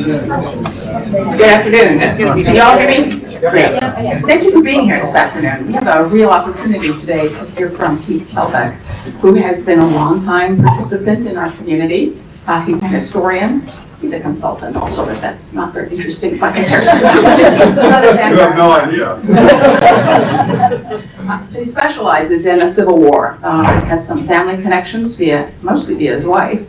Good afternoon. Can you all hear me? Great. Thank you for being here this afternoon. We have a real opportunity today to hear from Keith Kehlbeck, who has been a longtime participant in our community. He's a historian. He's a consultant also, but that's not very interesting by comparison. You have no idea. He specializes in the Civil War. Has some family connections, mostly via his wife,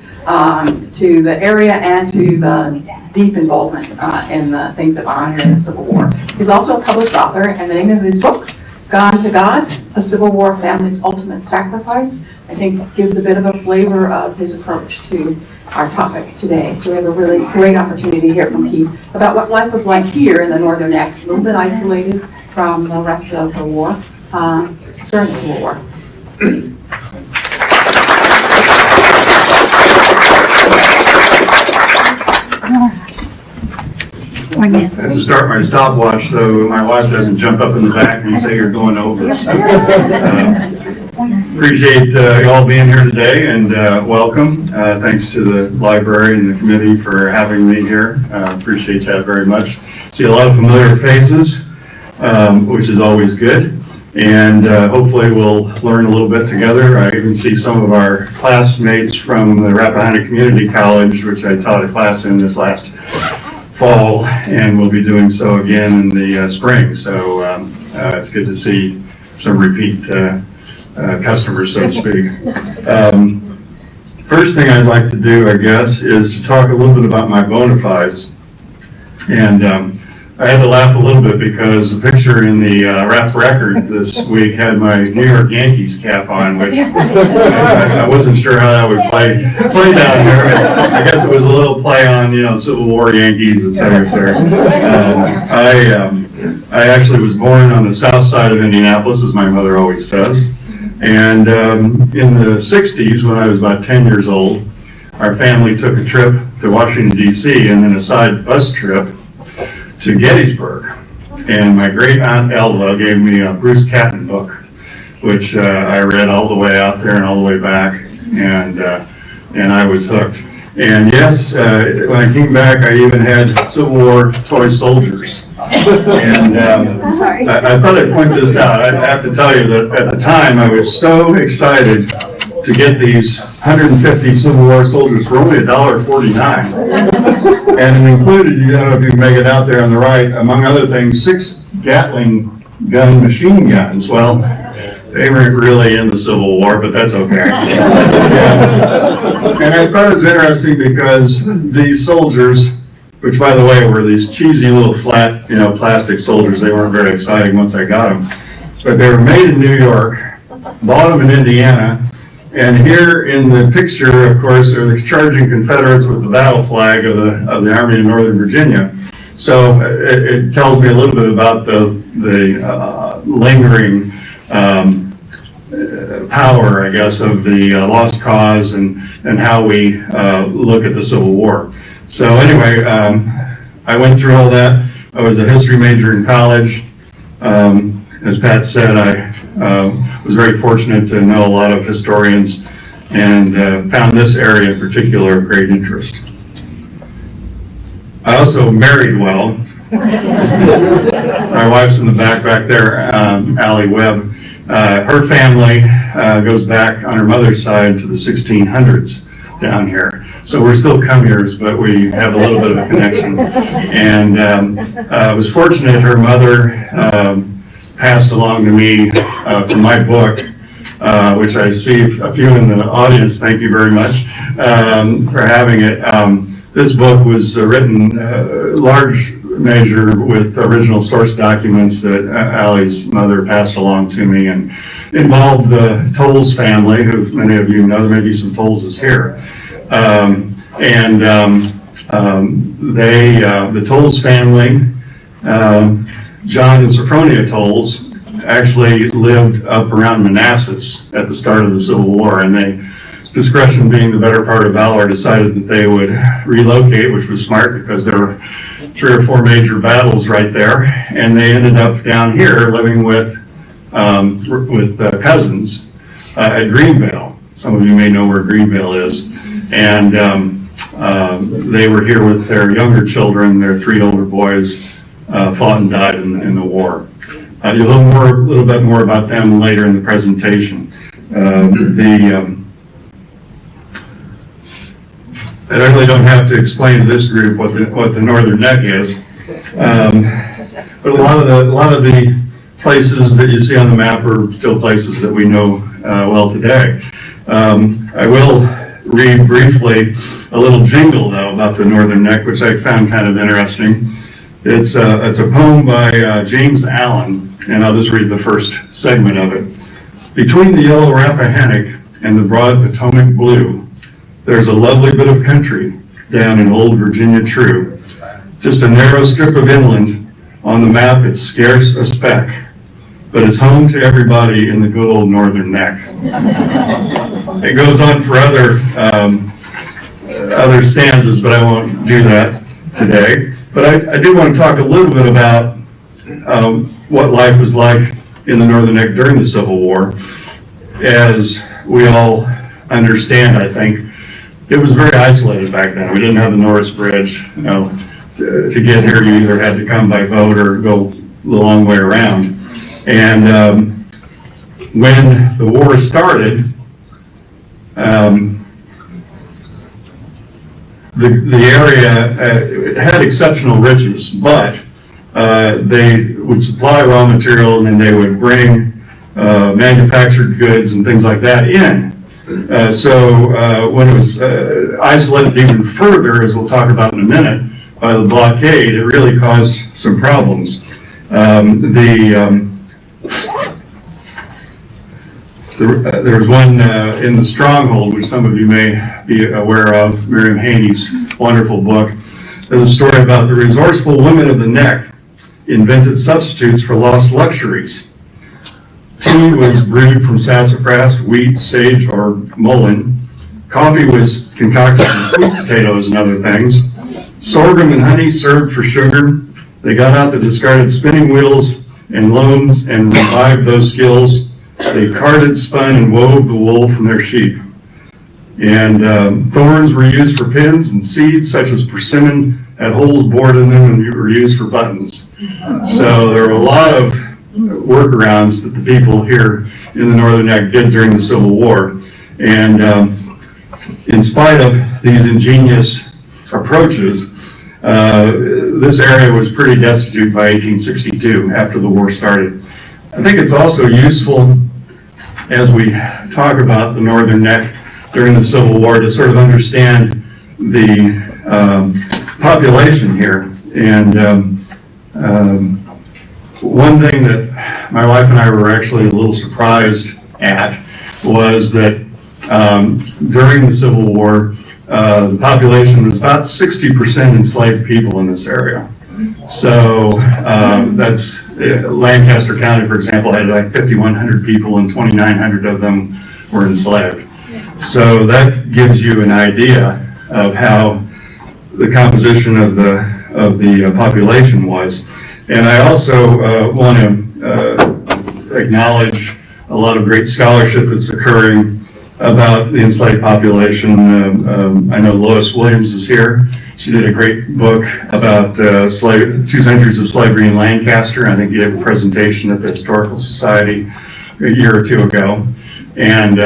to the area and to the deep involvement in the things that went on here in the Civil War. He's also a published author, and the name of his book, Gone to God, A Civil War Family's Ultimate Sacrifice, I think gives a bit of a flavor of his approach to our topic today. So we have a really great opportunity to hear from Keith about what life was like here in the Northern Neck, a little bit isolated from the rest of the war, during the Civil War. I have to start my stopwatch so my wife doesn't jump up in the back and say you're going over. Appreciate you all being here today, and welcome. Thanks to the library and the committee for having me here. Appreciate that very much. See a lot of familiar faces, which is always good. And hopefully we'll learn a little bit together. I even see some of our classmates from the Rappahannock Community College, which I taught a class in this last fall, and we'll be doing so again in the spring. So it's good to see some repeat customers, so to speak. First thing I'd like to do, I guess, is to talk a little bit about my bona fides. And I had to laugh a little bit because the picture in the rap record this week had my New York Yankees cap on, which I wasn't sure how that would play down here. I guess it was a little play on, Civil War Yankees, et cetera, et cetera. I actually was born on the south side of Indianapolis, as my mother always says. And in the 60s, when I was about 10 years old, our family took a trip to Washington, D.C., and then a side bus trip to Gettysburg. And my great aunt Elva gave me a Bruce Catton book, which I read all the way out there and all the way back, and I was hooked. And yes, when I came back, I even had Civil War toy soldiers. And I thought I'd point this out. I have to tell you that at the time I was so excited to get these 150 Civil War soldiers for only $1.49. And it included, if you can make it out there on the right, among other things, 6 Gatling gun machine guns. Well, they weren't really in the Civil War, but that's okay. And I thought it was interesting because these soldiers, which by the way were these cheesy little flat, plastic soldiers, they weren't very exciting once I got them. But they were made in New York, bought them in Indiana, and here in the picture, of course, are the charging Confederates with the battle flag of the Army of Northern Virginia. So it tells me a little bit about the lingering power, I guess, of the lost cause and how we look at the Civil War. So anyway, I went through all that. I was a history major in college. As Pat said, I was very fortunate to know a lot of historians and found this area in particular of great interest. I also married well. My wife's in the back there, Allie Webb. Her family goes back on her mother's side to the 1600s down here. So we're still come-years, but we have a little bit of a connection. And I was fortunate her mother passed along to me from my book, which I see a few in the audience. Thank you very much for having it. This book was written large measure with original source documents that Allie's mother passed along to me, and involved the Tolles family, who many of you know. There may be some Tolleses here. The Tolles family, John and Sophronia Tolles, actually lived up around Manassas at the start of the Civil War, and they, discretion being the better part of valor, decided that they would relocate, which was smart because there were 3 or 4 major battles right there, and they ended up down here living with cousins at Greenvale. Some of you may know where Greenvale is. And They were here with their younger children. Their 3 older boys fought and died in the war. You'll learn a little bit more about them later in the presentation. I really don't have to explain to this group what the Northern Neck is, but a lot of the places that you see on the map are still places that we know well today. I will read briefly a little jingle though about the Northern Neck, which I found kind of interesting. It's a poem by James Allen, and I'll just read the first segment of it. Between the yellow Rappahannock and the broad Potomac blue, there's a lovely bit of country down in old Virginia true. Just a narrow strip of inland. On the map, it's scarce a speck, but it's home to everybody in the good old Northern Neck. It goes on for other stanzas, but I won't do that today. But I do want to talk a little bit about what life was like in the Northern Neck during the Civil War. As we all understand, I think, it was very isolated back then. We didn't have the Norris Bridge. To get here, you either had to come by boat or go the long way around. And when the war started, the area had exceptional riches, but they would supply raw material and then they would bring manufactured goods and things like that in. So when it was isolated even further, as we'll talk about in a minute, by the blockade, it really caused some problems. There was one in the Stronghold, which some of you may be aware of, Miriam Haney's wonderful book. There's a story about the resourceful women of the Neck invented substitutes for lost luxuries. Tea was brewed from sassafras, wheat, sage, or mullein. Coffee was concocted from sweet potatoes and other things. Sorghum and honey served for sugar. They got out the discarded spinning wheels and looms and revived those skills. They carded, spun, and wove the wool from their sheep. And thorns were used for pins, and seeds such as persimmon had holes bored in them and were used for buttons. So there were a lot of workarounds that the people here in the Northern Neck did during the Civil War. And in spite of these ingenious approaches, this area was pretty destitute by 1862 after the war started. I think it's also useful as we talk about the Northern Neck during the Civil War to sort of understand the population here. And one thing that my wife and I were actually a little surprised at was that during the Civil War, the population was about 60% enslaved people in this area. So that's Lancaster County, for example, had like 5,100 people and 2,900 of them were enslaved. So that gives you an idea of how the composition of the population was. And I also want to acknowledge a lot of great scholarship that's occurring about the enslaved population. I know Lois Williams is here. She did a great book about 2 centuries of slavery in Lancaster. I think you gave a presentation at the Historical Society a year or two ago. And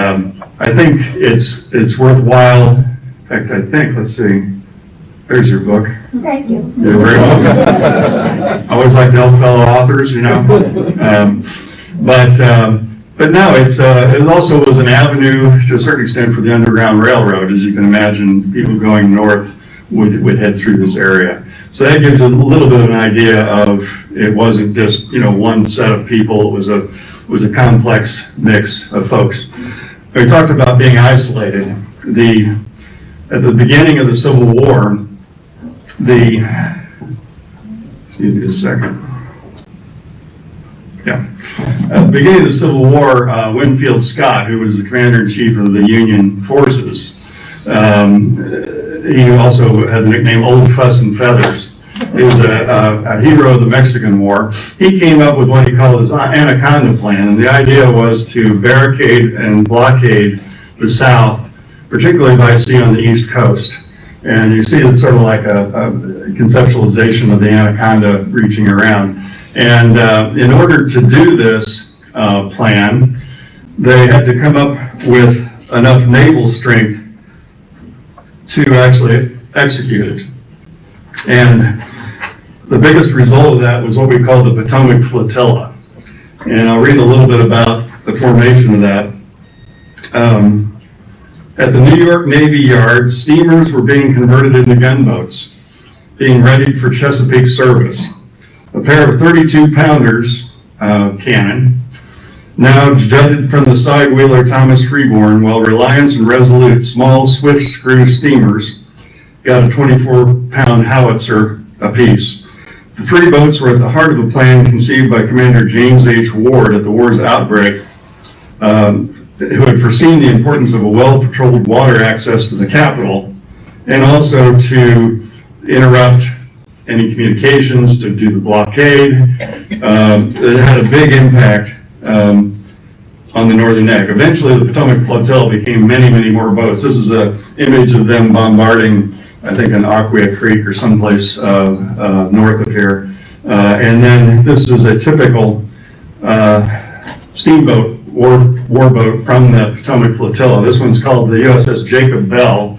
I think it's worthwhile. In fact, let's see, there's your book. Thank you. You're very welcome. I always like to help fellow authors, you know. But no, it also was an avenue to a certain extent for the Underground Railroad. As you can imagine, people going north would head through this area. So that gives a little bit of an idea of it wasn't just one set of people. It was a complex mix of folks. We talked about being isolated. At the beginning of the Civil War, excuse me a second. Yeah. At the beginning of the Civil War, Winfield Scott, who was the commander-in-chief of the Union forces, he also had the nickname Old Fuss and Feathers. He was a hero of the Mexican War. He came up with what he called his Anaconda Plan, and the idea was to barricade and blockade the South, particularly by sea on the East Coast. And you see it's sort of like a conceptualization of the anaconda reaching around. And in order to do this plan, they had to come up with enough naval strength to actually execute it. And the biggest result of that was what we call the Potomac Flotilla. And I'll read a little bit about the formation of that. At the New York Navy Yard, steamers were being converted into gunboats, being readied for Chesapeake service. A pair of 32-pounders cannon, now jutted from the side-wheeler Thomas Freeborn, while Reliance and Resolute, small swift-screw steamers, got a 24-pound howitzer apiece. The three boats were at the heart of a plan conceived by Commander James H. Ward at the war's outbreak, who had foreseen the importance of a well-patrolled water access to the capital, and also to interrupt any communications, to do the blockade. It had a big impact on the Northern Neck. Eventually, the Potomac Flotilla became many, many more boats. This is an image of them bombarding, I think, an Aquia Creek or someplace north of here. And then this is a typical steamboat warboat from the Potomac Flotilla. This one's called the USS Jacob Bell,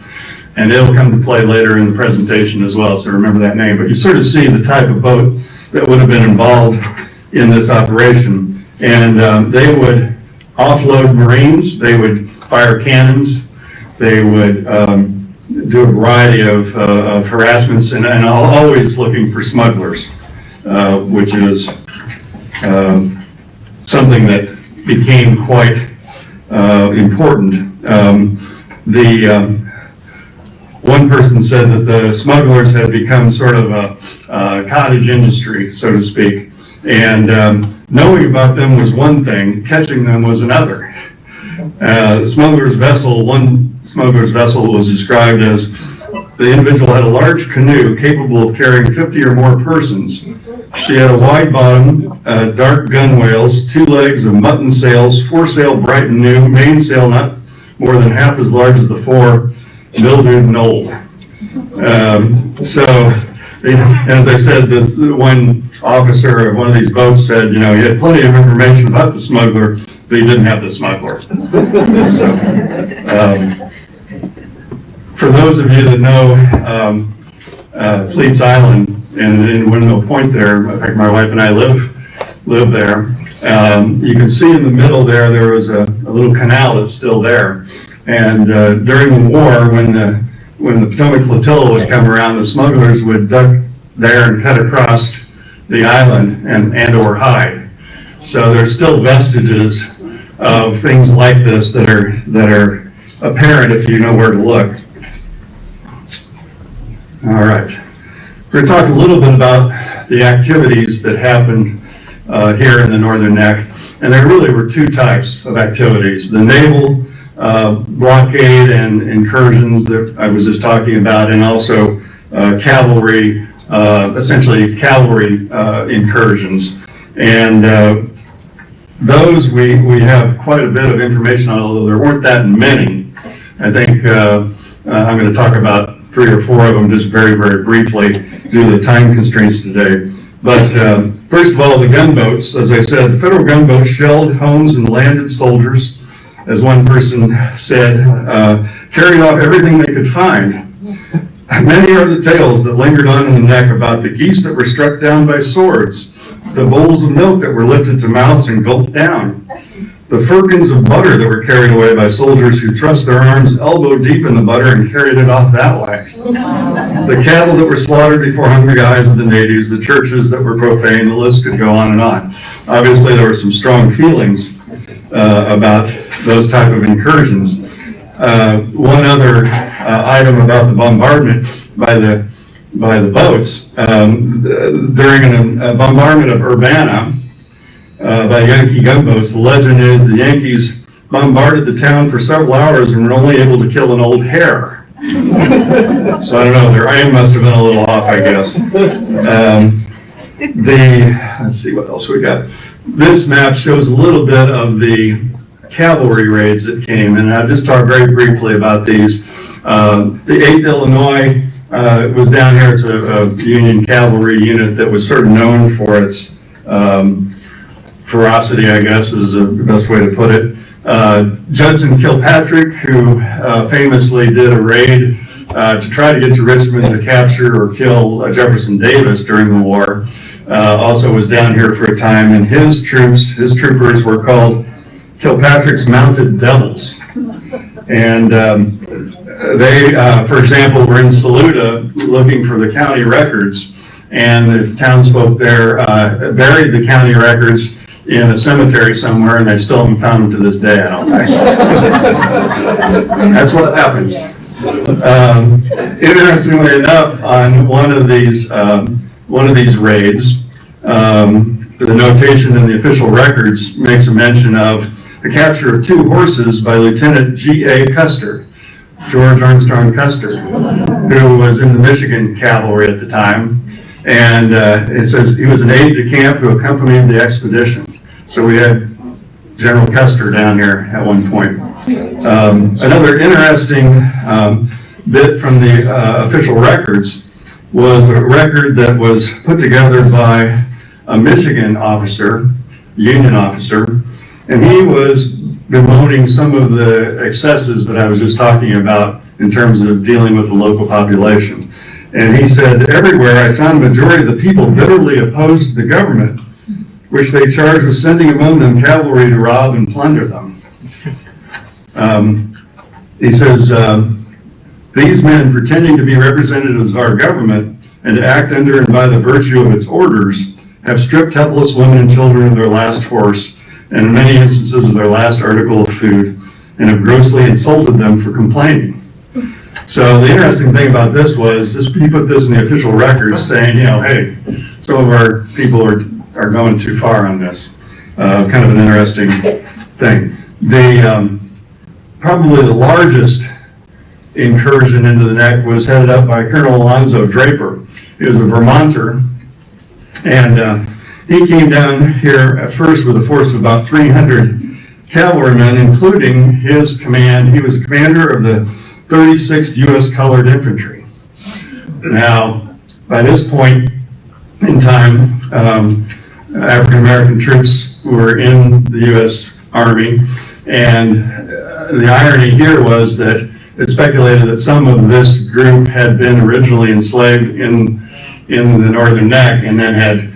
and it'll come to play later in the presentation as well, so remember that name. But you sort of see the type of boat that would have been involved in this operation. And they would offload Marines, they would fire cannons, they would do a variety of harassments, and always looking for smugglers, which is something that became quite important. One person said that the smugglers had become sort of a cottage industry, so to speak, and knowing about them was one thing, catching them was another. The smuggler's vessel, one smuggler's vessel was described as the individual had a large canoe capable of carrying 50 or more persons. She had a wide bottom, dark gunwales, 2 legs of mutton sails, foresail bright and new, mainsail not more than half as large as the fore, mildewed and old. So, as I said, the one officer of one of these boats said, you know, he had plenty of information about the smuggler, but he didn't have the smuggler. So, for those of you that know Fleets Island and in Windmill Point there, in fact, my wife and I live there. You can see in the middle there was a little canal that's still there. And during the war, when the Potomac Flotilla would come around, the smugglers would duck there and cut across the island and or hide. So there's still vestiges of things like this that are apparent if you know where to look. All right. We're going to talk a little bit about the activities that happened here in the Northern Neck. And there really were 2 types of activities. The naval blockade and incursions that I was just talking about, and also cavalry, essentially cavalry incursions. And those we have quite a bit of information on, although there weren't that many. I think I'm going to talk about 3 or 4 of them just very, very briefly due to the time constraints today. But first of all, the gunboats, as I said, the federal gunboats shelled homes and landed soldiers, as one person said, carried off everything they could find. Many are the tales that lingered on in the neck about the geese that were struck down by swords, the bowls of milk that were lifted to mouths and gulped down, the firkins of butter that were carried away by soldiers who thrust their arms elbow deep in the butter and carried it off that way, the cattle that were slaughtered before hungry eyes of the natives, the churches that were profane, the list could go on and on. Obviously, there were some strong feelings about those type of incursions. One other item about the bombardment by the boats, during a bombardment of Urbana by Yankee gunboats, the legend is the Yankees bombarded the town for several hours and were only able to kill an old hare. So I don't know, their aim must have been a little off, I guess. Let's see what else we got. This map shows a little bit of the cavalry raids that came, and I'll just talk very briefly about these. The 8th Illinois was down here. It's a Union cavalry unit that was sort of known for its ferocity, I guess is the best way to put it. Judson Kilpatrick, who famously did a raid to try to get to Richmond to capture or kill Jefferson Davis during the war, also was down here for a time, and his troopers were called Kilpatrick's Mounted Devils. And they, for example, were in Saluda looking for the county records, and the townsfolk there buried the county records in a cemetery somewhere, and they still haven't found them to this day, I don't think. That's what happens. Interestingly enough, on one of these raids, the notation in the official records makes a mention of the capture of 2 horses by Lieutenant G.A. Custer, George Armstrong Custer, who was in the Michigan cavalry at the time. And it says he was an aide-de-camp who accompanied the expedition. So we had General Custer down here at one point. Another interesting bit from the official records was a record that was put together by a Michigan officer, Union officer, and he was bemoaning some of the excesses that I was just talking about in terms of dealing with the local population. And he said, everywhere I found the majority of the people bitterly opposed the government, which they charged with sending among them cavalry to rob and plunder them. He says, these men, pretending to be representatives of our government and to act under and by the virtue of its orders, have stripped helpless women and children of their last horse, and in many instances of their last article of food, and have grossly insulted them for complaining. So the interesting thing about this was, he put this in the official records saying, hey, some of our people are going too far on this. Kind of an interesting thing. Probably the largest incursion into the neck was headed up by Colonel Alonzo Draper. He was a Vermonter, and he came down here at first with a force of about 300 cavalrymen, including his command. He was the commander of the 36th U.S. Colored Infantry. Now, by this point in time, African American troops were in the U.S. Army, and the irony here was that it's speculated that some of this group had been originally enslaved in the Northern Neck and then had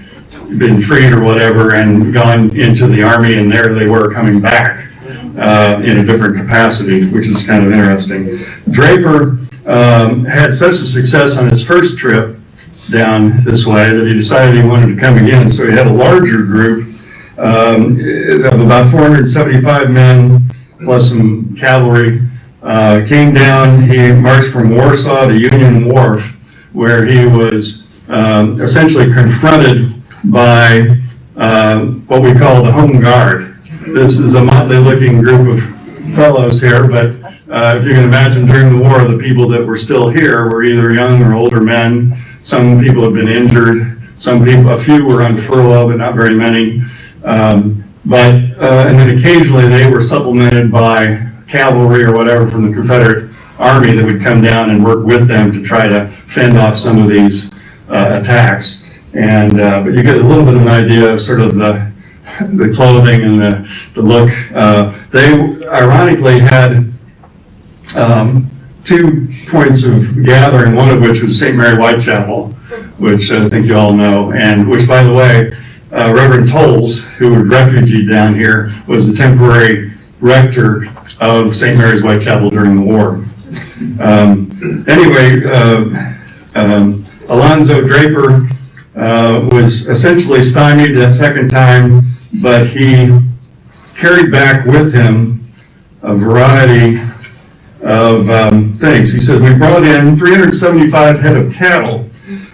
been freed or whatever and gone into the Army, and there they were coming back in a different capacity, which is kind of interesting. Draper had such a success on his first trip down this way that he decided he wanted to come again, so he had a larger group of about 475 men plus some cavalry. Came down, he marched from Warsaw to Union Wharf, where he was essentially confronted by what we call the Home Guard. This is a motley-looking group of fellows here, but if you can imagine, during the war, the people that were still here were either young or older men. Some people have been injured. A few were on furlough, but not very many. And then occasionally they were supplemented by cavalry or whatever from the Confederate Army that would come down and work with them to try to fend off some of these attacks. And but you get a little bit of an idea of sort of the clothing and the look. They ironically had 2 points of gathering, one of which was St. Mary Whitechapel, which I think you all know, and which, by the way, Reverend Tolles, who was refugee down here, was the temporary rector of St. Mary's Whitechapel during the war. Alonzo Draper was essentially stymied that second time, but he carried back with him a variety of things. He said, we brought in 375 head of cattle,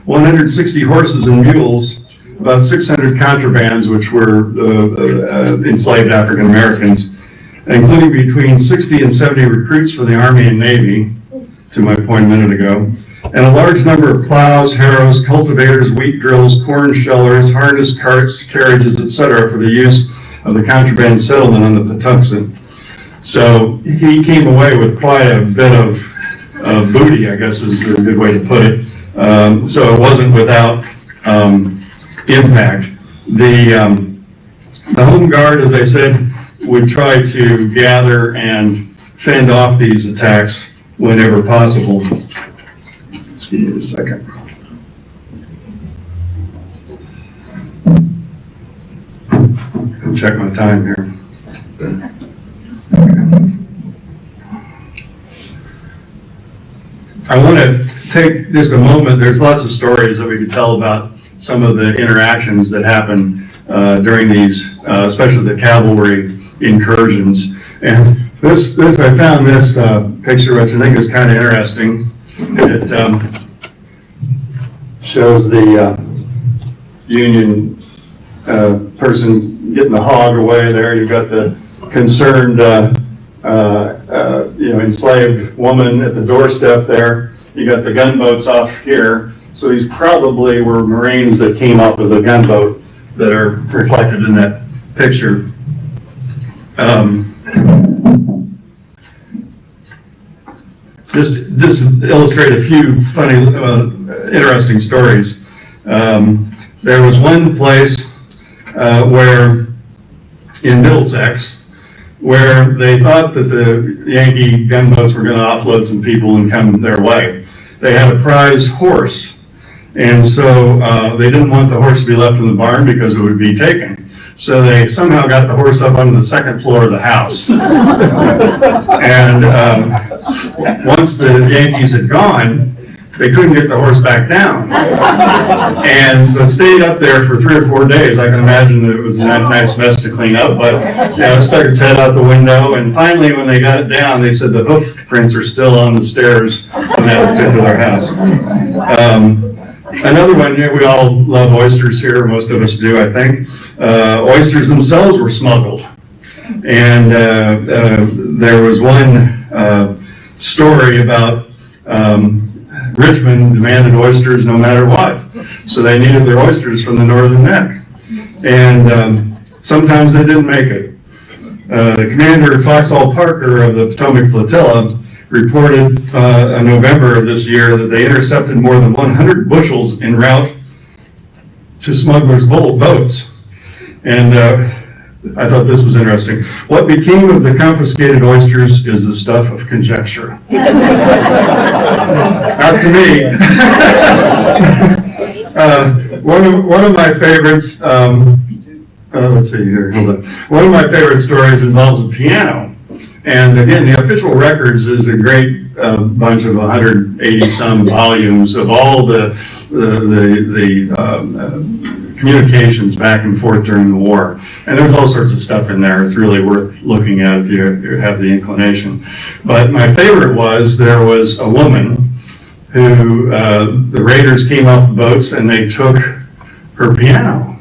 160 horses and mules, about 600 contrabands, which were enslaved African Americans, including between 60 and 70 recruits for the Army and Navy, to my point a minute ago, and a large number of plows, harrows, cultivators, wheat drills, corn shellers, harness carts, carriages, etc., for the use of the contraband settlement on the Patuxent. So he came away with quite a bit of booty, I guess is a good way to put it. So it wasn't without impact. The Home Guard, as I said, would try to gather and fend off these attacks whenever possible. Excuse me a second. I'll check my time here. I want to take just a moment. There's lots of stories that we could tell about some of the interactions that happen during these, especially the cavalry incursions. And this I found this picture, which I think is kind of interesting. It shows the Union person getting the hog away there. You've got the concerned, enslaved woman at the doorstep there. You got the gunboats off here. So these probably were Marines that came off of the gunboat that are reflected in that picture. Just illustrate a few funny, interesting stories. There was one place where, in Middlesex, where they thought that the Yankee gunboats were going to offload some people and come their way. They had a prize horse, and so they didn't want the horse to be left in the barn because it would be taken. So they somehow got the horse up onto the second floor of the house. And once the Yankees had gone, they couldn't get the horse back down. And so it stayed up there for 3 or 4 days. I can imagine that it was a nice mess to clean up, but it stuck its head out the window. And finally, when they got it down, they said the hoof prints are still on the stairs in that particular house. Another one, we all love oysters here, most of us do, I think. Oysters themselves were smuggled. And there was one story about Richmond demanded oysters no matter what. So they needed their oysters from the Northern Neck. And sometimes they didn't make it. The commander, Foxhall Parker of the Potomac Flotilla, reported in November of this year that they intercepted more than 100 bushels en route to smugglers' boats. And I thought this was interesting. What became of the confiscated oysters is the stuff of conjecture. Not to me. One of my favorites, let's see here, hold on. One of my favorite stories involves a piano. And again, the official records is a great bunch of 180 some volumes of all the communications back and forth during the war. And there's all sorts of stuff in there. It's really worth looking at if you have the inclination. But my favorite was, there was a woman who, the raiders came off the boats and they took her piano.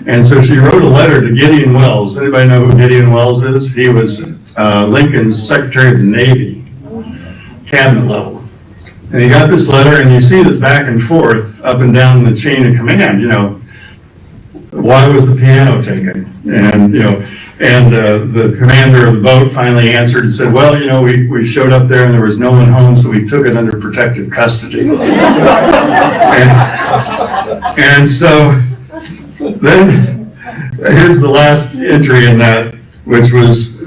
And so she wrote a letter to Gideon Welles. Anybody know who Gideon Welles is? He was Lincoln's Secretary of the Navy, cabinet level. And he got this letter, and you see this back and forth up and down the chain of command, why was the piano taken? And, the commander of the boat finally answered and said, well, we showed up there and there was no one home, so we took it under protective custody. and so then here's the last entry in that, which was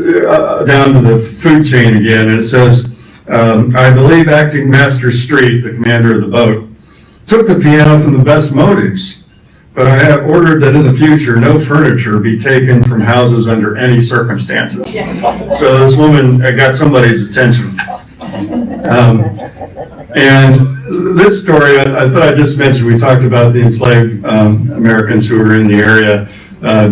down to the food chain again, and it says, I believe Acting Master Street, the commander of the boat, took the piano from the best motives, but I have ordered that in the future no furniture be taken from houses under any circumstances. So this woman got somebody's attention. And this story, I thought I just mentioned, we talked about the enslaved Americans who were in the area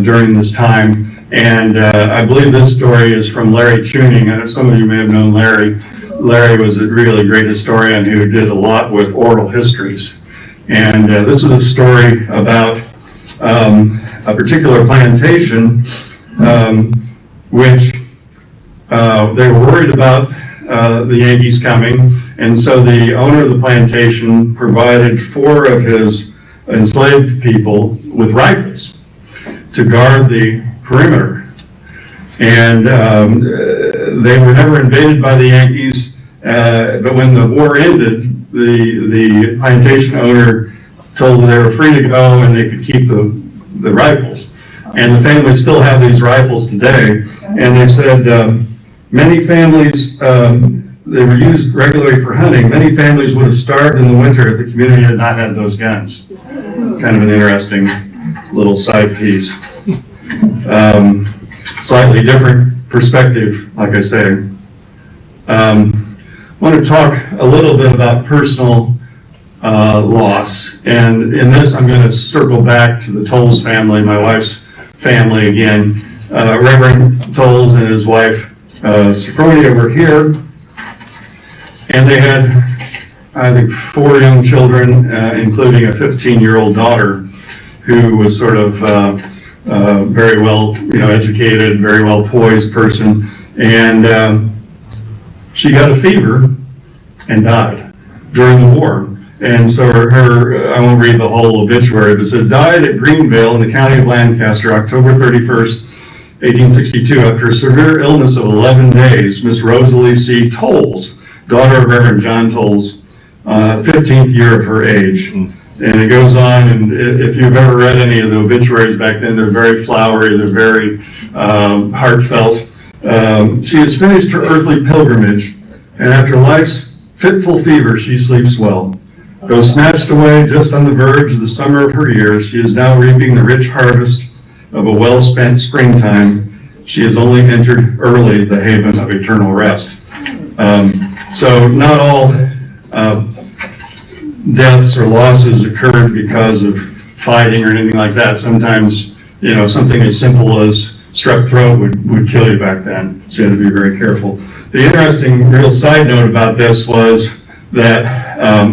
during this time. And I believe this story is from Larry Tuning. Some of you may have known Larry. Larry was a really great historian who did a lot with oral histories. And this is a story about a particular plantation which they were worried about the Yankees coming. And so the owner of the plantation provided 4 of his enslaved people with rifles to guard the perimeter. And they were never invaded by the Yankees. But when the war ended, the plantation owner told them they were free to go and they could keep the rifles. And the families still have these rifles today. And they said many families, they were used regularly for hunting. Many families would have starved in the winter if the community had not had those guns. Kind of an interesting little side piece. Slightly different perspective, like I say. I want to talk a little bit about personal loss. And in this, I'm going to circle back to the Tolles family, my wife's family again. Reverend Tolles and his wife, Sophronia, were here. And they had, I think, 4 young children, including a 15-year-old daughter who was sort of very well, educated, very well poised person. And she got a fever and died during the war. And so her, I won't read the whole obituary, but it said, died at Greenvale in the county of Lancaster, October 31st, 1862, after a severe illness of 11 days, Miss Rosalie C. Tolles, daughter of Reverend John Tolles, 15th year of her age. And it goes on, and if you've ever read any of the obituaries back then, they're very flowery, they're very heartfelt. She has finished her earthly pilgrimage, and after life's fitful fever, she sleeps well. Though snatched away just on the verge of the summer of her years, she is now reaping the rich harvest of a well-spent springtime. She has only entered early the haven of eternal rest. So not all deaths or losses occurred because of fighting or anything like that. Sometimes, something as simple as strep throat would kill you back then. So you had to be very careful. The interesting real side note about this was that,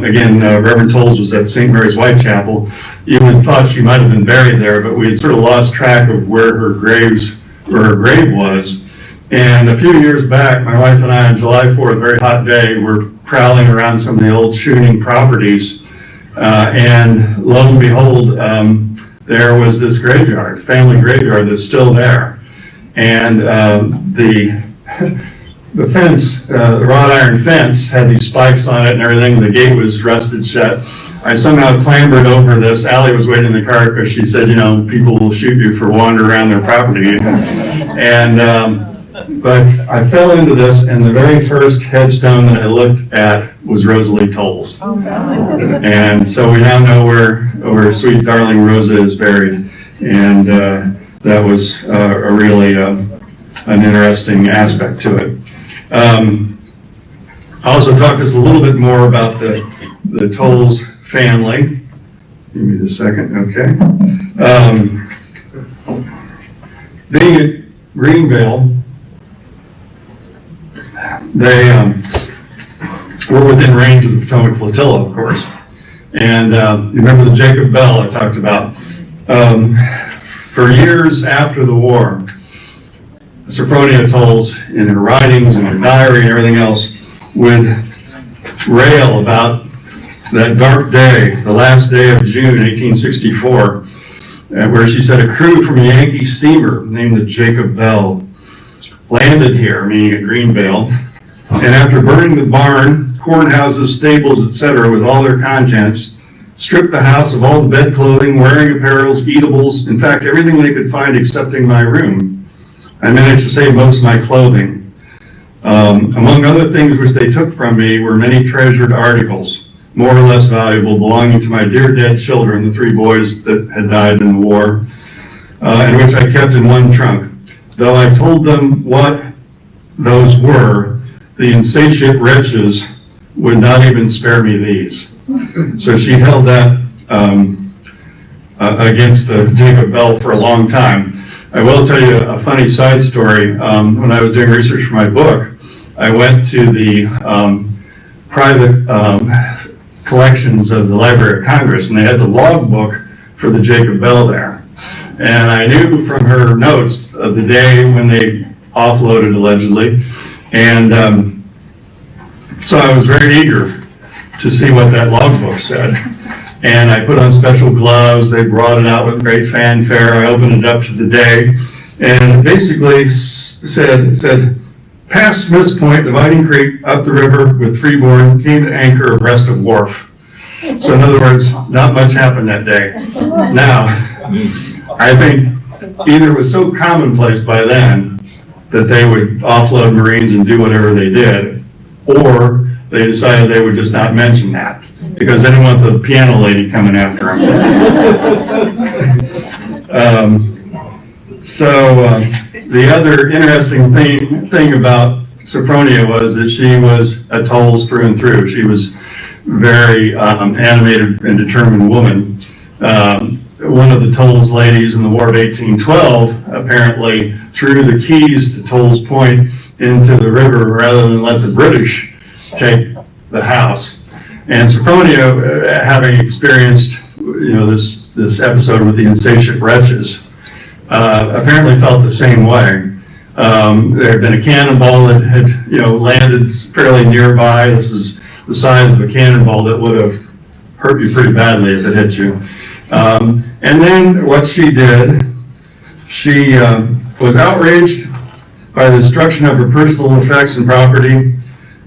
again, Reverend Tolles was at St. Mary's Whitechapel. You would have thought she might have been buried there, but we had sort of lost track of where her grave was. And a few years back, my wife and I, on July 4th, a very hot day, were prowling around some of the old shooting properties. And lo and behold, there was this graveyard, family graveyard that's still there. And the fence, the wrought iron fence, had these spikes on it and everything. The gate was rusted shut. I somehow clambered over this. Allie was waiting in the car because she said, people will shoot you for wandering around their property. And but I fell into this, and the very first headstone that I looked at was Rosalie Tolles. And so we now know where sweet darling Rosa is buried. And that was a really an interesting aspect to it. I'll also talk just a little bit more about the Tolles family. Give me just a second, okay. Being at Greenvale, they were within range of the Potomac Flotilla, of course. And you remember the Jacob Bell I talked about. For years after the war, Sophronia Tolles, in her writings and her diary and everything else, would rail about that dark day, the last day of June 1864, where she said a crew from a Yankee steamer named the Jacob Bell landed here, meaning at Greenvale, and after burning the barn, cornhouses, stables, etc., with all their contents, stripped the house of all the bed clothing, wearing apparels, eatables, in fact, everything they could find excepting my room. I managed to save most of my clothing. Among other things which they took from me were many treasured articles, more or less valuable, belonging to my dear dead children, the 3 boys that had died in the war, and which I kept in one trunk. Though I told them what those were, the insatiate wretches would not even spare me these. So she held that against Jacob Bell for a long time. I will tell you a funny side story. When I was doing research for my book, I went to the private collections of the Library of Congress, and they had the logbook for the Jacob Bell there. And I knew from her notes of the day when they offloaded, allegedly, and so I was very eager to see what that logbook said. And I put on special gloves. They brought it out with great fanfare. I opened it up to the day, and it basically said, Past Smith's Point, dividing creek, up the river with Freeborn, came to anchor abreast of wharf. So in other words, not much happened that day. Now, I think either it was so commonplace by then that they would offload Marines and do whatever they did, or they decided they would just not mention that, because they didn't want the piano lady coming after them. The other interesting thing about Sophronia was that she was a Tolles through and through. She was very animated and determined woman. One of the Tolles ladies in the War of 1812 apparently threw the keys to Tolles Point into the river rather than let the British take the house. And Sophronia, having experienced, this episode with the insatiate wretches, apparently felt the same way. There had been a cannonball that had, landed fairly nearby. This is the size of a cannonball that would have hurt you pretty badly if it hit you. And then what she did, she was outraged by the destruction of her personal effects and property,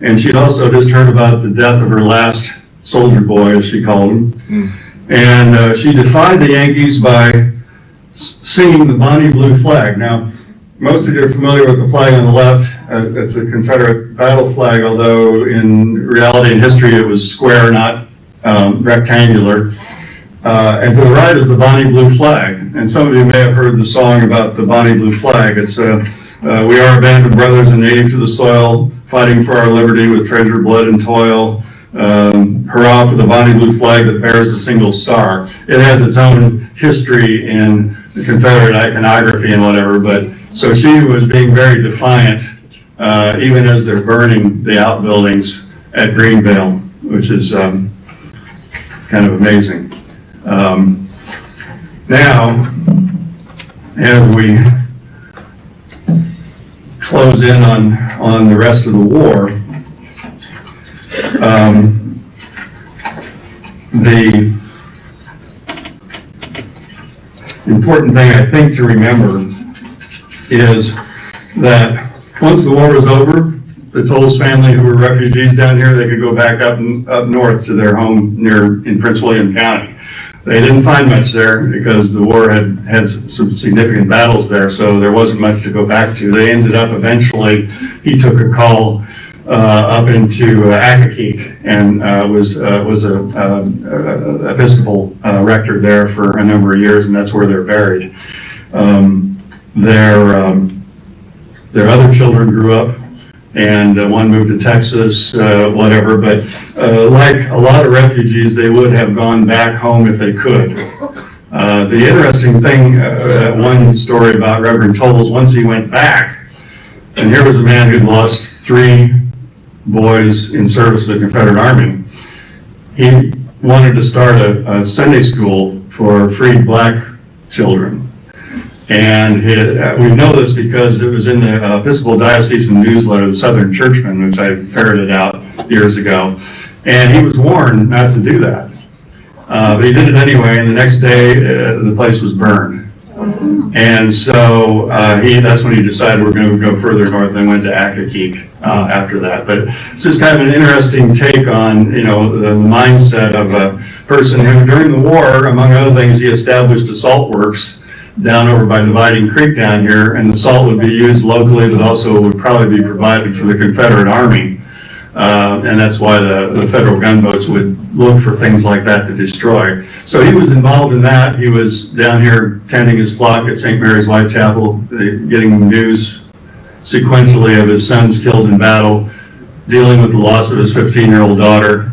and she'd also just heard about the death of her last soldier boy, as she called him. And she defied the Yankees by singing the Bonnie Blue Flag. Now, most of you are familiar with the flag on the left. It's a Confederate battle flag, although in reality and history it was square, not rectangular. And to the right is the Bonnie Blue Flag. And some of you may have heard the song about the Bonnie Blue Flag. It's we are a band of brothers and native to the soil, fighting for our liberty with treasure, blood, and toil. Hurrah for the Bonnie Blue Flag that bears a single star. It has its own history in the Confederate iconography and whatever, but so she was being very defiant, even as they're burning the outbuildings at Greenvale, which is kind of amazing. Now, as we close in on the rest of the war, the important thing I think to remember is that once the war was over, the Tolles family who were refugees down here, they could go back up north to their home in Prince William County. They didn't find much there because the war had some significant battles there, so there wasn't much to go back to. They ended up eventually, he took a call up into Accokeek and was a Episcopal rector there for a number of years, and that's where they're buried. Their other children grew up, and one moved to Texas, whatever, but like a lot of refugees, they would have gone back home if they could. The interesting thing, one story about Reverend Tolles, once he went back, and here was a man who'd lost 3 boys in service of the Confederate Army. He wanted to start a Sunday school for freed black children. And we know this because it was in the Episcopal Diocesan Newsletter, the Southern Churchman, which I ferreted out years ago. And he was warned not to do that. But he did it anyway, and the next day the place was burned. And so that's when he decided we're going to go further north and went to Accokeek after that. But it's just kind of an interesting take on, the mindset of a person who, during the war, among other things, he established a salt works down over by Dividing Creek down here, and the salt would be used locally, but also would probably be provided for the Confederate Army. And that's why the federal gunboats would look for things like that to destroy. So he was involved in that. He was down here tending his flock at St. Mary's Whitechapel, getting news sequentially of his sons killed in battle, dealing with the loss of his 15-year-old daughter,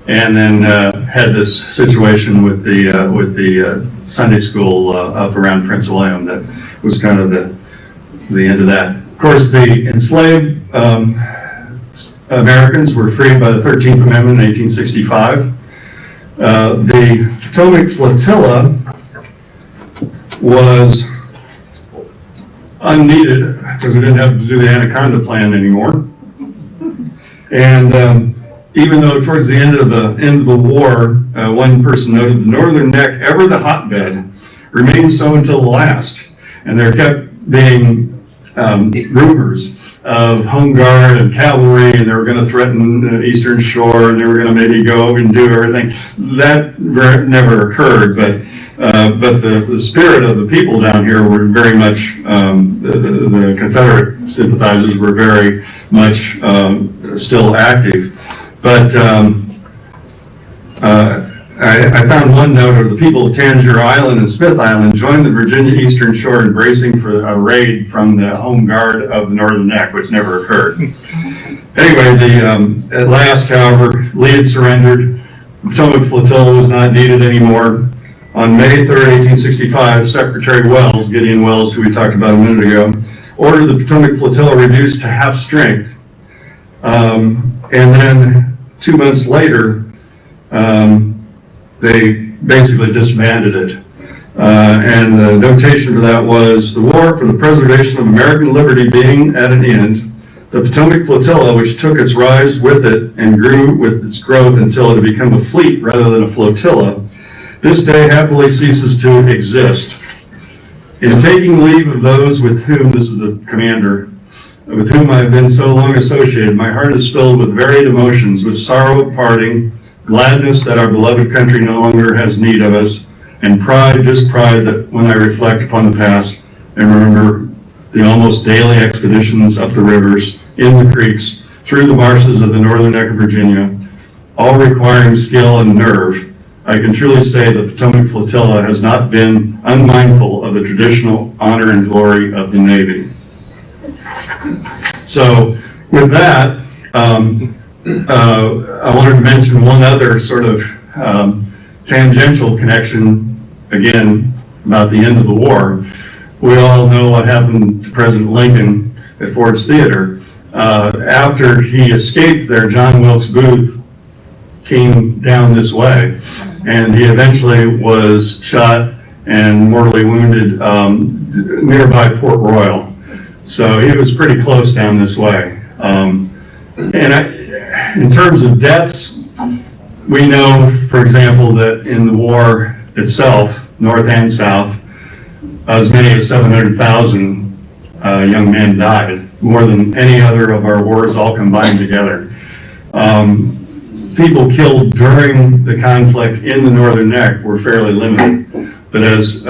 and then had this situation with the Sunday school up around Prince William. That was kind of the end of that. Of course, the enslaved Americans were freed by the 13th Amendment in 1865. The Potomac Flotilla was unneeded because we didn't have to do the Anaconda Plan anymore. And even though towards the end of the war, one person noted the northern neck, ever the hotbed, remained so until the last. And there kept being rumors of home guard and cavalry, and they were going to threaten the Eastern Shore, and they were going to maybe go and do everything. That never occurred, but the spirit of the people down here were very much, the Confederate sympathizers were very much still active. But I found one note of the people of Tangier Island and Smith Island joined the Virginia Eastern Shore in bracing for a raid from the home guard of the Northern Neck, which never occurred. Anyway, at last, however, Lee had surrendered. The Potomac Flotilla was not needed anymore. On May 3rd, 1865, Secretary Wells, Gideon Wells, who we talked about a minute ago, ordered the Potomac Flotilla reduced to half strength. And then 2 months later, they basically disbanded it. And the notation for that was, the war for the preservation of American liberty being at an end, the Potomac Flotilla, which took its rise with it and grew with its growth until it had become a fleet rather than a flotilla, this day happily ceases to exist. In taking leave of those with whom, this is the commander, with whom I have been so long associated, my heart is filled with varied emotions, with sorrow of parting, gladness that our beloved country no longer has need of us, and pride, just pride, that when I reflect upon the past and remember the almost daily expeditions up the rivers, in the creeks, through the marshes of the northern neck of Virginia, all requiring skill and nerve, I can truly say the Potomac Flotilla has not been unmindful of the traditional honor and glory of the Navy. So with that, I wanted to mention one other sort of tangential connection, again, about the end of the war. We all know what happened to President Lincoln at Ford's Theater. After he escaped there, John Wilkes Booth came down this way, and he eventually was shot and mortally wounded nearby Port Royal. So he was pretty close down this way. In terms of deaths, we know, for example, that in the war itself, North and South, as many as 700,000 young men died, more than any other of our wars all combined together. People killed during the conflict in the Northern Neck were fairly limited, but as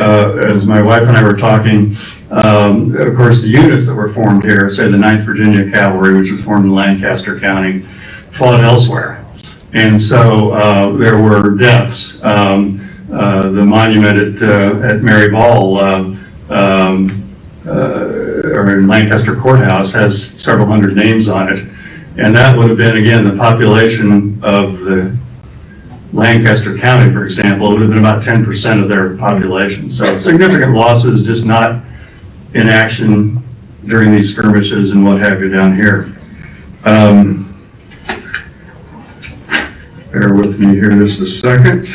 my wife and I were talking, of course the units that were formed here, say the 9th Virginia Cavalry, which was formed in Lancaster County, fought elsewhere. And so there were deaths. The monument at Mary Ball, or in Lancaster Courthouse, has several hundred names on it. And that would have been, again, the population of the Lancaster County, for example, it would have been about 10% of their population. So significant losses, just not in action during these skirmishes and what have you down here. Bear with me here just a second.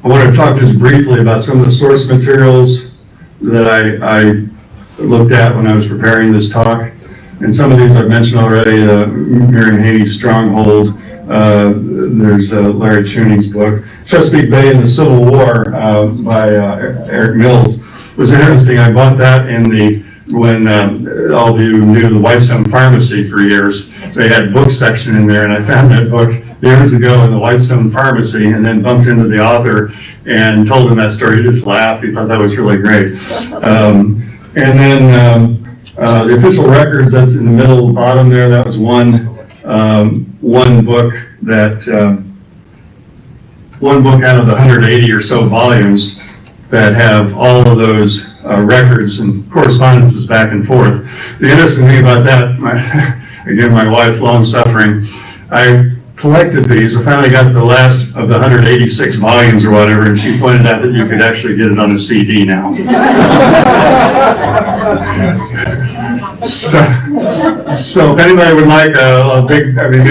I want to talk just briefly about some of the source materials that I looked at when I was preparing this talk. And some of these I've mentioned already, Miriam Haney's Stronghold, there's Larry Chuning's book. Chesapeake Bay in the Civil War by Eric Mills was interesting. I bought that when all of you knew the Whitestone Pharmacy for years. They had a book section in there, and I found that book years ago in the Whitestone Pharmacy, and then bumped into the author and told him that story. He just laughed. He thought that was really great. And then the official records, that's in the middle, the bottom there, that was one book that, one book out of the 180 or so volumes that have all of those records and correspondences back and forth. The interesting thing about that, again, my wife, long suffering, I collected these. I finally got the last of the 186 volumes or whatever, and she pointed out that you could actually get it on a CD now. So if anybody would like a big, I mean,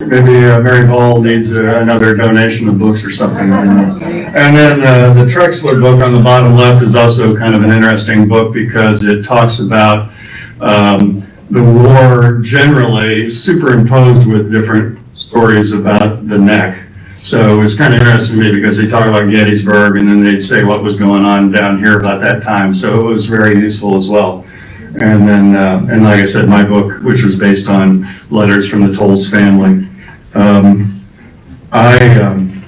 maybe Mary Ball needs another donation of books or something. And then the Trexler book on the bottom left is also kind of an interesting book because it talks about the war generally superimposed with different stories about the neck. So it was kind of interesting to me because they talk about Gettysburg and then they'd say what was going on down here about that time. So it was very useful as well. And then, and like I said, my book, which was based on letters from the Tolles family. I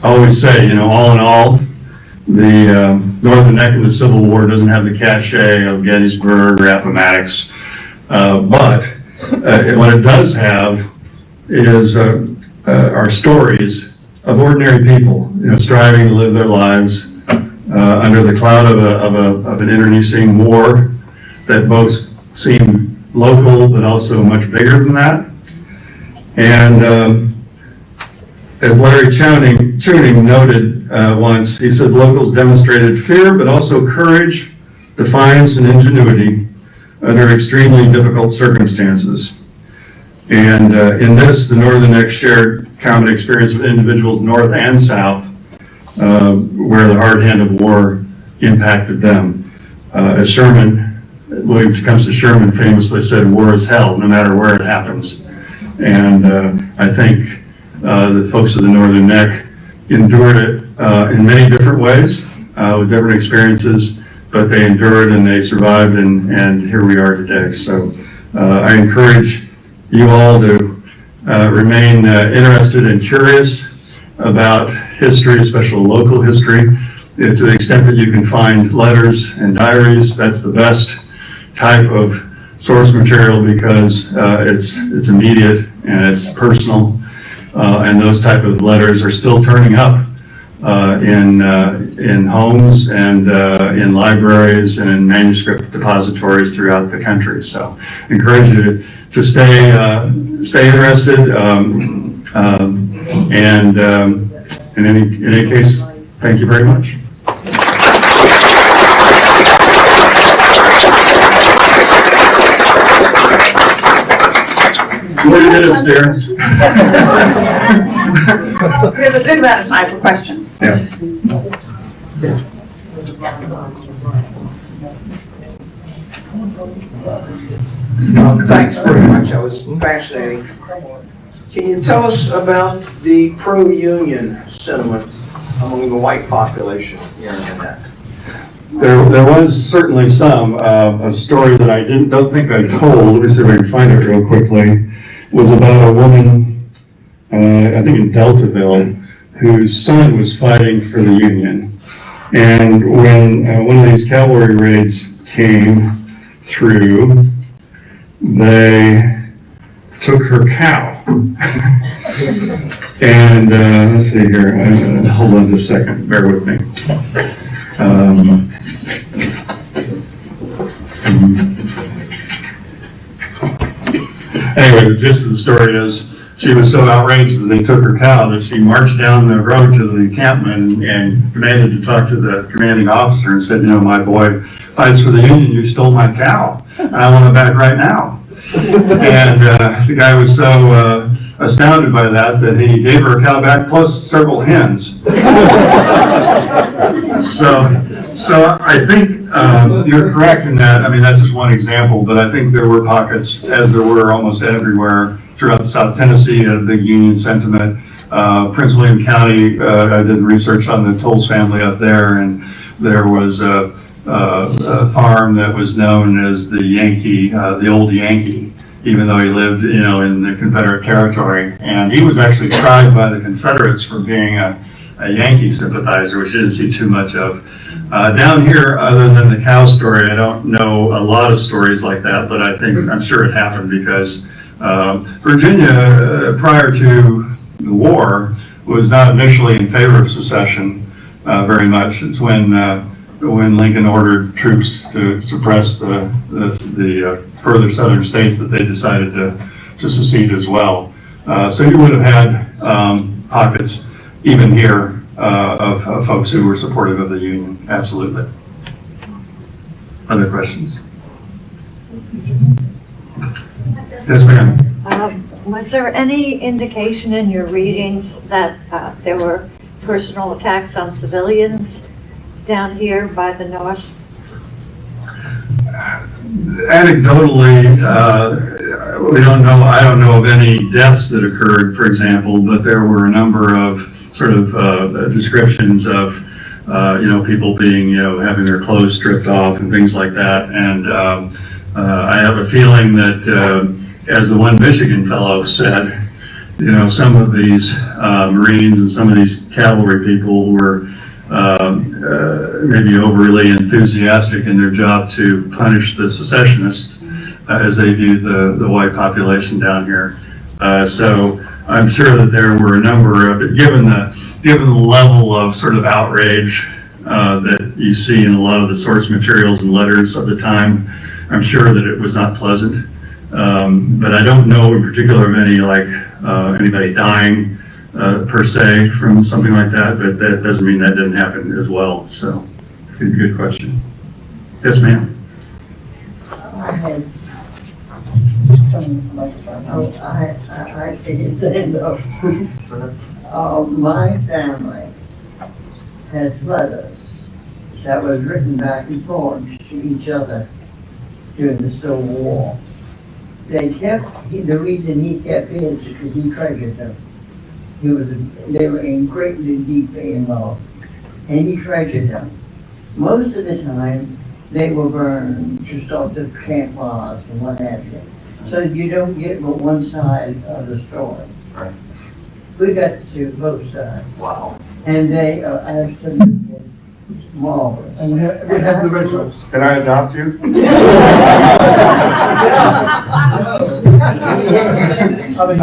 always say, all in all, the Northern Neck in the Civil War doesn't have the cachet of Gettysburg or Appomattox, but what it does have is our stories of ordinary people, striving to live their lives under the cloud of an internecine war that both seem local but also much bigger than that. And as Larry Chewning noted once, he said locals demonstrated fear but also courage, defiance, and ingenuity under extremely difficult circumstances. And in this, the Northern Neck shared common experience with individuals north and south, where the hard hand of war impacted them. As William Tecumseh Sherman famously said, war is hell, no matter where it happens. And I think the folks of the Northern Neck endured it in many different ways, with different experiences, but they endured and they survived, and here we are today. So I encourage you all to remain interested and curious about history, especially local history, to the extent that you can find letters and diaries. That's the best type of source material because it's immediate and it's personal, and those type of letters are still turning up in homes and in libraries and in manuscript depositories throughout the country. So I encourage you to stay interested, and in any case, thank you very much. 40 minutes, dear. We have a good amount of time for questions. Yeah. Thanks very much. That was fascinating. Can you tell us about the pro-union sentiment among the white population here in the Neck? There was certainly some. A story that I don't think I told, let me see if I can find it real quickly, was about a woman, I think in Deltaville, whose son was fighting for the Union. And when one of these cavalry raids came through, they took her cow. And let's see here, hold on just a second, bear with me. Anyway, the gist of the story is she was so outraged that they took her cow that she marched down the road to the encampment and demanded to talk to the commanding officer and said, my boy fights for the Union, you stole my cow. I want it back right now. And the guy was so astounded by that he gave her a cow back plus several hens. So I think you're correct in that. I mean, that's just one example, but I think there were pockets, as there were almost everywhere throughout the South Tennessee, had a big Union sentiment. Prince William County, I did research on the Tolles family up there, and there was a farm that was known as the Yankee, the Old Yankee, even though he lived, in the Confederate territory. And he was actually tried by the Confederates for being a Yankee sympathizer, which I didn't see too much of. Down here, other than the cow story, I don't know a lot of stories like that, but I'm sure it happened because Virginia, prior to the war, was not initially in favor of secession very much. It's when Lincoln ordered troops to suppress the further southern states that they decided to secede as well. So you would have had pockets, even here, of folks who were supportive of the Union, absolutely. Other questions? Yes, ma'am. Was there any indication in your readings that there were personal attacks on civilians down here by the North? Anecdotally, we don't know, I don't know of any deaths that occurred, for example, but there were a number of sort of descriptions of, people being, having their clothes stripped off and things like that. And I have a feeling that, as the one Michigan fellow said, some of these Marines and some of these cavalry people were maybe overly enthusiastic in their job to punish the secessionists as they viewed the white population down here. So I'm sure that there were a number of, given the level of sort of outrage that you see in a lot of the source materials and letters of the time, I'm sure that it was not pleasant. But I don't know in particular of any, anybody dying per se from something like that, but that doesn't mean that didn't happen as well. So, good question. Yes, ma'am. I had some, I didn't say no. My family has letters that was written back and forth to each other during the Civil War. They kept, the reason he kept his is because he treasured them. They were in greatly deeply in love, and he treasured them. Most of the time, they were burned to start the campfires and what have you. So you don't get but one side of the story. Right. We got to see both sides. Wow. And they are absolutely marvelous. And we have the rituals. Can I adopt you? I mean,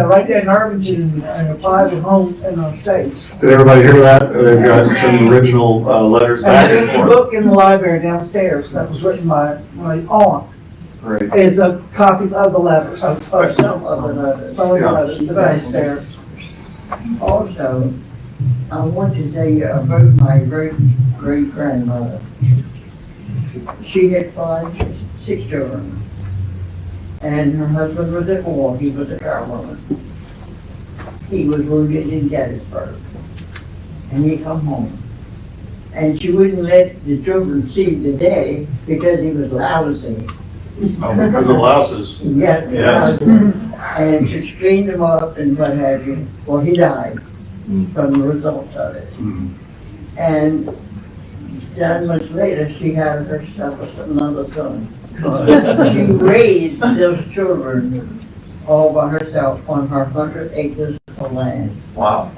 right there in Irvington, and a private home in our states. Did everybody hear that? They've got some original letters back And and there's a forth. book in the library downstairs that was written by my aunt. Great. It's copies of the letters, Of some of the letters. some of the Yeah. letters that are downstairs. Also, I want to say about my great-grandmother. She had 6 children, and her husband was at war. He was a cavalryman. He was wounded in Gettysburg, and he come home. And she wouldn't let the children see the daddy because he was lousy. Oh, because of louses. Yeah, Yes. and she cleaned him up and what have you. Well, he died from the results of it. Mm. And 9 months later, she had herself another son. She raised those children all by herself on her 100 acres of land. Wow.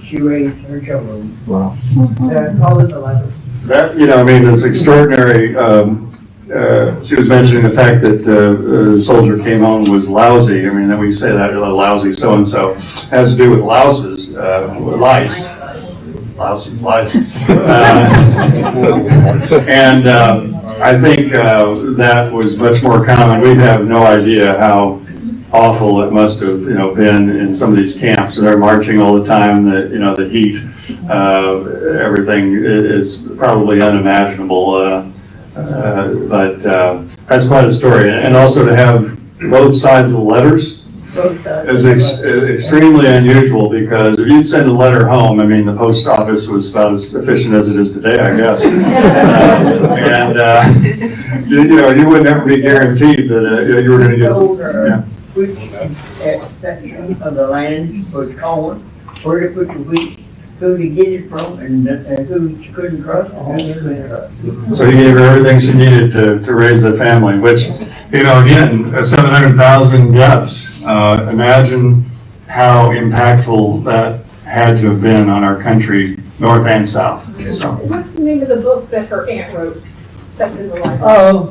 She raised her children. Wow. They're all in the letters. That, it's extraordinary. She was mentioning the fact that the soldier came home was lousy. I mean, then we say that lousy so-and-so has to do with louses, lice. Louses, lice. And I think that was much more common. We have no idea how awful it must have, been in some of these camps. They're marching all the time. The heat, everything is probably unimaginable. But that's quite a story. And also to have both sides of the letters is extremely unusual, because if you'd send a letter home, I mean, the post office was about as efficient as it is today, I guess. You would never be guaranteed that you were going to get. Told her Yeah. which section of the land was corn, where to put the wheat, who to get it from, and who you couldn't trust, and who you could trust. So he gave her everything she needed to raise the family, which, again, 700,000 deaths. Imagine how impactful that had to have been on our country, north and south. So, What's the name of the book that her aunt wrote that's in the library?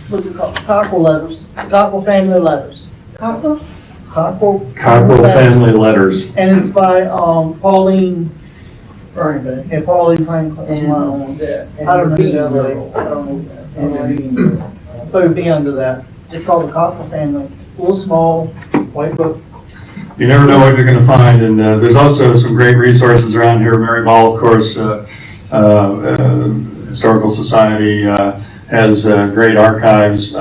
What's it called? Cockle letters, Cockle family letters. Cockle? Cockle. Cockrell Family Letters. And it's by, Pauline Franklin, and Pauline Franklin. And, I don't know who the other, I don't know. And the bean. But it'd be under that. It's called the Cockle family. It's a little small, white book. You never know what you're going to find, and there's also some great resources around here. Mary Ball, of course, Historical Society has great archives.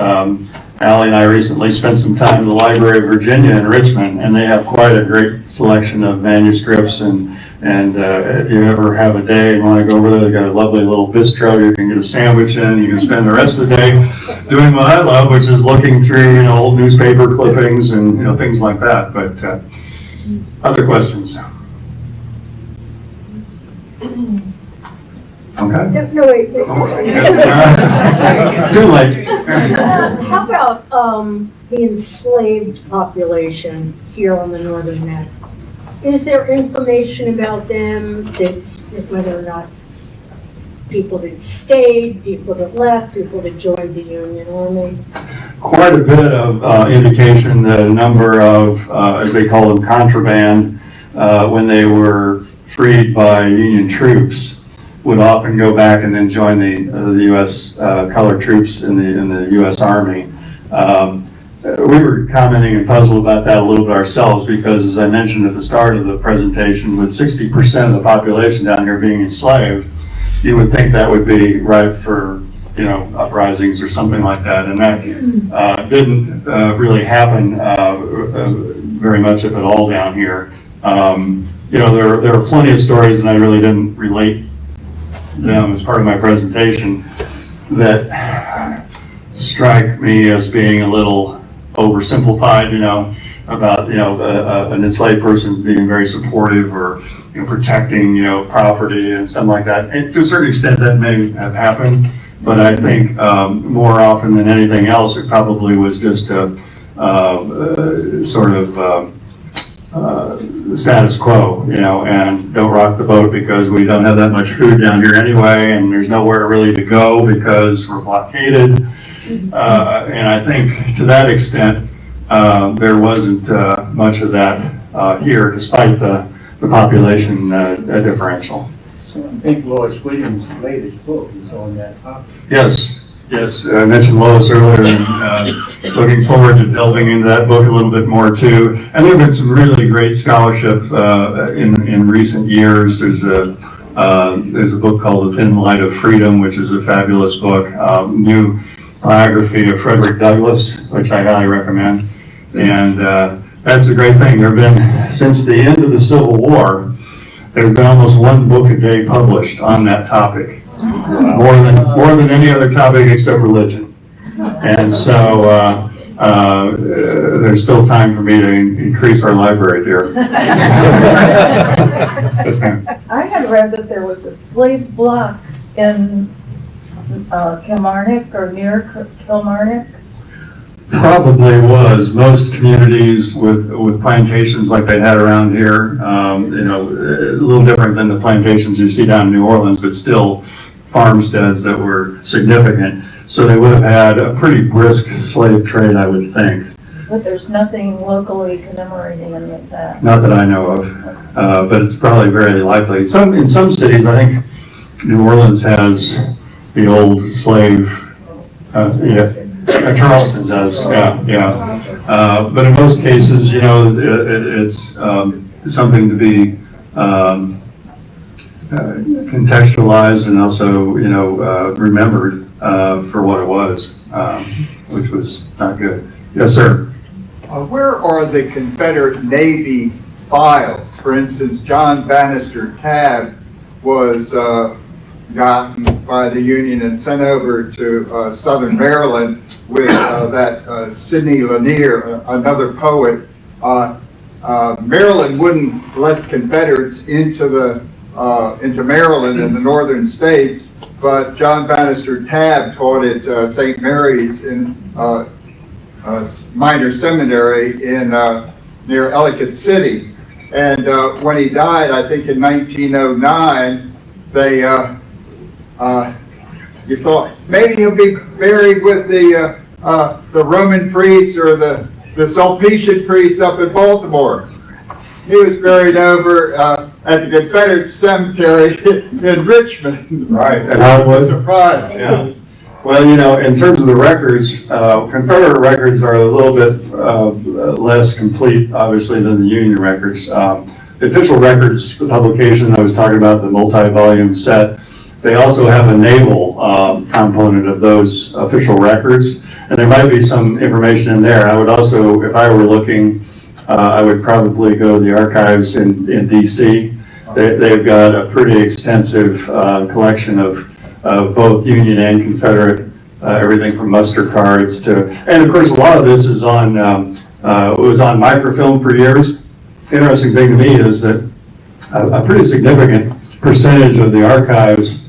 Allie and I recently spent some time in the Library of Virginia in Richmond, and they have quite a great selection of manuscripts and And if you ever have a day and want to go over there, they've got a lovely little bistro. You can get a sandwich in. You can spend the rest of the day doing what I love, which is looking through, old newspaper clippings and, things like that. But other questions? Okay. No, wait. Too late. How about, the enslaved population here on the northern neck? Is there information about them, whether or not people that stayed, people that left, people that joined the Union Army? Quite a bit of indication that a number of, as they call them, contraband, when they were freed by Union troops, would often go back and then join the U.S. Colored troops in the U.S. Army. We were commenting and puzzled about that a little bit ourselves because, as I mentioned at the start of the presentation, with 60% of the population down here being enslaved, you would think that would be ripe for, uprisings or something like that. And that didn't really happen very much, if at all, down here. There are plenty of stories, and I really didn't relate them as part of my presentation, that strike me as being a little oversimplified, about, an enslaved person being very supportive or, protecting, property and something like that. And to a certain extent that may have happened, but I think more often than anything else, it probably was just a sort of status quo, and don't rock the boat because we don't have that much food down here anyway, and there's nowhere really to go because we're blockaded. And I think to that extent, there wasn't much of that here, despite the population differential. So I think Lois Williams' latest book is on that topic. Yes, I mentioned Lois earlier, and looking forward to delving into that book a little bit more too. And there have been some really great scholarship in recent years. There's a book called The Thin Light of Freedom, which is a fabulous book. New biography of Frederick Douglass, which I highly recommend. And that's a great thing. There have been, since the end of the Civil War, there's been almost one book a day published on that topic. More than any other topic except religion. And so there's still time for me to increase our library here. I had read that there was a slave block in Kilmarnock or near Kilmarnock. Probably was. Most communities with plantations like they had around here, a little different than the plantations you see down in New Orleans, but still farmsteads that were significant. So they would have had a pretty brisk slave trade, I would think. But there's nothing locally commemorating any of that. Not that I know of, but it's probably very likely. In some cities, I think New Orleans has the old slave, Charleston does, yeah. But in most cases, it's something to be contextualized and also, remembered for what it was, which was not good. Yes, sir. Where are the Confederate Navy files? For instance, John Bannister Tabb was gotten by the Union and sent over to Southern Maryland with that Sidney Lanier, another poet. Maryland wouldn't let Confederates into Maryland and the northern states, but John Bannister Tabb taught at St. Mary's in minor seminary in near Ellicott City. And when he died, I think in 1909, they you thought maybe he'll be buried with the Roman priest or the Sulpician priest up in Baltimore. He was buried over at the Confederate cemetery in Richmond. Right. And That was a surprise. Yeah. Well, in terms of the records, Confederate records are a little bit less complete, obviously, than the Union records. The official records, the publication I was talking about, the multi-volume set, they also have a naval component of those official records, and there might be some information in there. I would also, if I were looking, I would probably go to the archives in DC they've got a pretty extensive collection of both Union and Confederate, everything from muster cards to, and of course a lot of this is on, was on microfilm for years. The interesting thing to me is that a pretty significant percentage of the archives,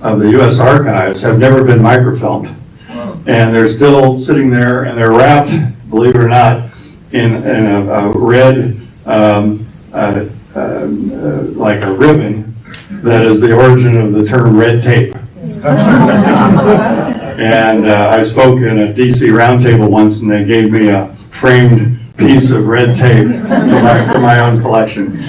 of the U.S. archives, have never been microfilmed. And they're still sitting there, and they're wrapped, believe it or not, in a red, like a ribbon that is the origin of the term red tape. And I spoke in a DC roundtable once, and they gave me a framed piece of red tape for my own collection.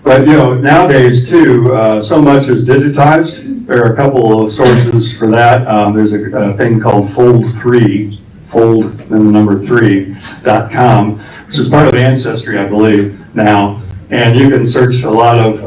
But you know, nowadays too, so much is digitized. There are a couple of sources for that. There's a thing called fold3.com, which is part of Ancestry, I believe, now. And you can search a lot of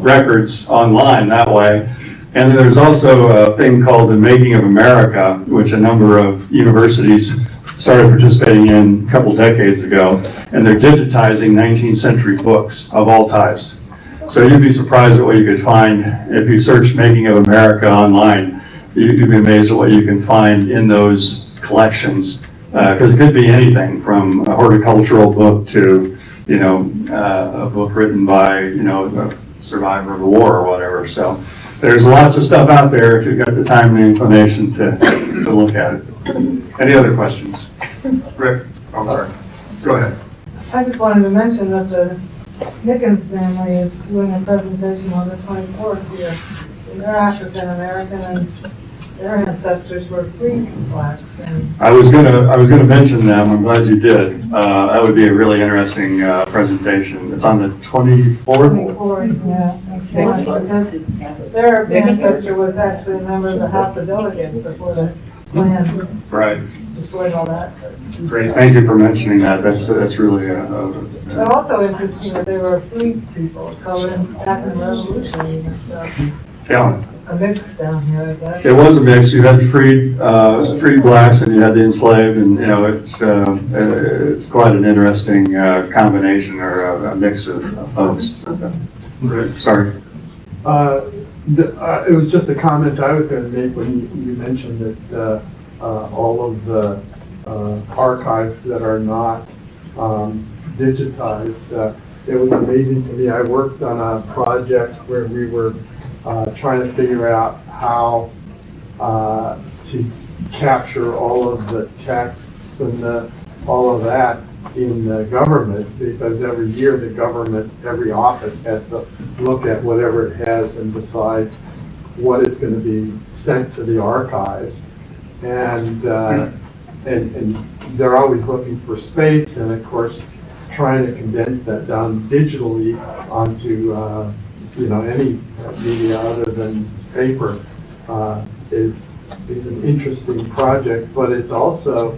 records online that way. And then there's also a thing called The Making of America, which a number of universities started participating in a couple decades ago. And they're digitizing 19th century books of all types. So you'd be surprised at what you could find if you search Making of America online. You'd be amazed at what you can find in those collections. Because it could be anything from a horticultural book to, you know, a book written by, you know, a survivor of the war or whatever. So there's lots of stuff out there if you've got the time and the inclination to look at it. Any other questions? Rick? Oh, sorry. Go ahead. I just wanted to mention that the Nickens family is doing a presentation on the 24th here. They're African American and their ancestors were free blacks. I was gonna mention them. I'm glad you did. That would be a really interesting presentation. It's on the 24th. 24th, yeah. Their ancestor was actually a member of the House of Delegates before the plan Right. destroyed all that. Great. Thank you for mentioning that. That's really But also interesting that they were free people, colored back in the Revolution and stuff. yeah. A mix down here, I guess. It was a mix. You had freed blacks and you had the enslaved, and you know it's quite an interesting combination or a mix of folks. Sorry. It was just a comment I was going to make when you mentioned that all of the archives that are not digitized. It was amazing to me. I worked on a project where we were trying to figure out how to capture all of the texts and all of that in the government, because every year the government, every office has to look at whatever it has and decide what is going to be sent to the archives. And they're always looking for space, and of course trying to condense that down digitally onto you know, any media other than paper is an interesting project, but it's also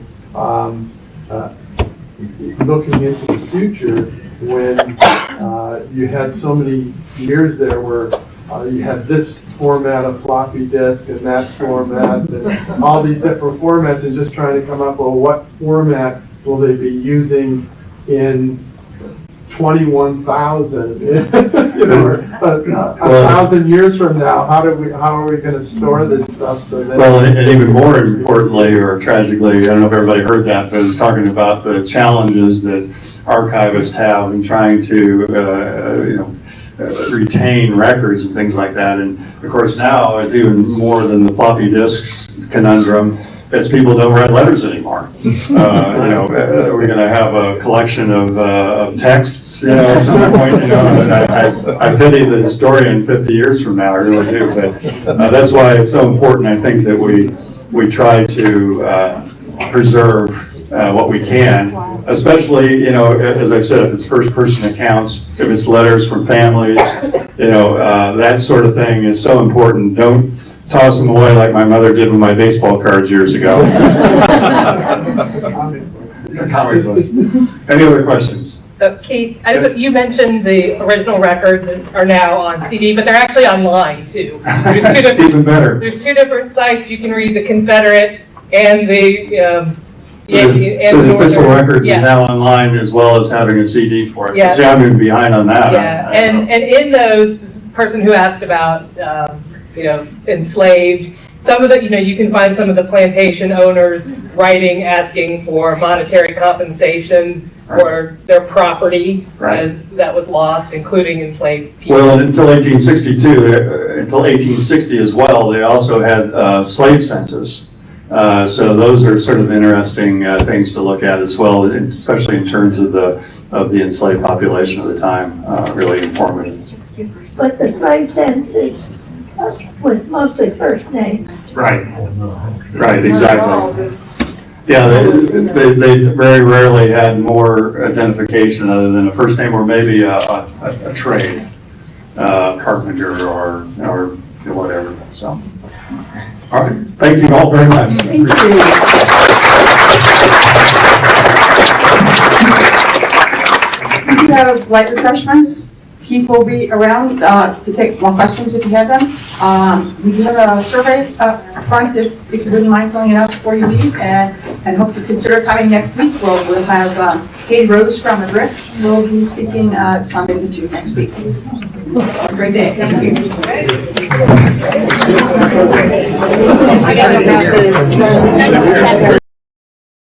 looking into the future when you had so many years there where you had this format of floppy disk and that format and all these different formats, and just trying to come up with what format will they be using in 21,000, you know, or 1,000 years from now. How are we going to store this stuff? So that and even more importantly, or tragically, I don't know if everybody heard that, but it's talking about the challenges that archivists have in trying to, you know, retain records and things like that. And of course now it's even more than the floppy disks conundrum. As people don't write letters anymore. You know, we're going to have a collection of texts, you know, at some point, you know, and I pity the historian 50 years from now, I really do, but that's why it's so important, I think, that we try to preserve what we can, especially, you know, as I said, if it's first-person accounts, if it's letters from families, you know, that sort of thing is so important. Don't toss them away like my mother did with my baseball cards years ago. Any other questions? Keith, you mentioned the original records are now on CD, but they're actually online too. Even better. There's two different sites. You can read the Confederate and the So the official records is Yeah. now online as well as having a CD for it. Yeah. So see, I'm even behind on that. Yeah, and in those, this person who asked about, enslaved, some of the, you can find some of the plantation owners writing, asking for monetary compensation for their property that was lost, including enslaved people. Well, until 1860 as well, they also had slave census. So those are sort of interesting things to look at as well, especially in terms of the enslaved population of the time. Really informative. But the slave census was mostly first name. Right. Right. Exactly. Yeah, they very rarely had more identification other than a first name or maybe a trade, carpenter or whatever. So, all right. Thank you all very much. Thank you. We do have light refreshments. Keith will be around to take more questions if you have them. We do have a survey up front if you wouldn't mind filling it out before you leave, and hope you consider coming next week. We'll have Katie Rose from the Drift will be speaking Sundays and Tuesdays next week. Have a great day. Thank you.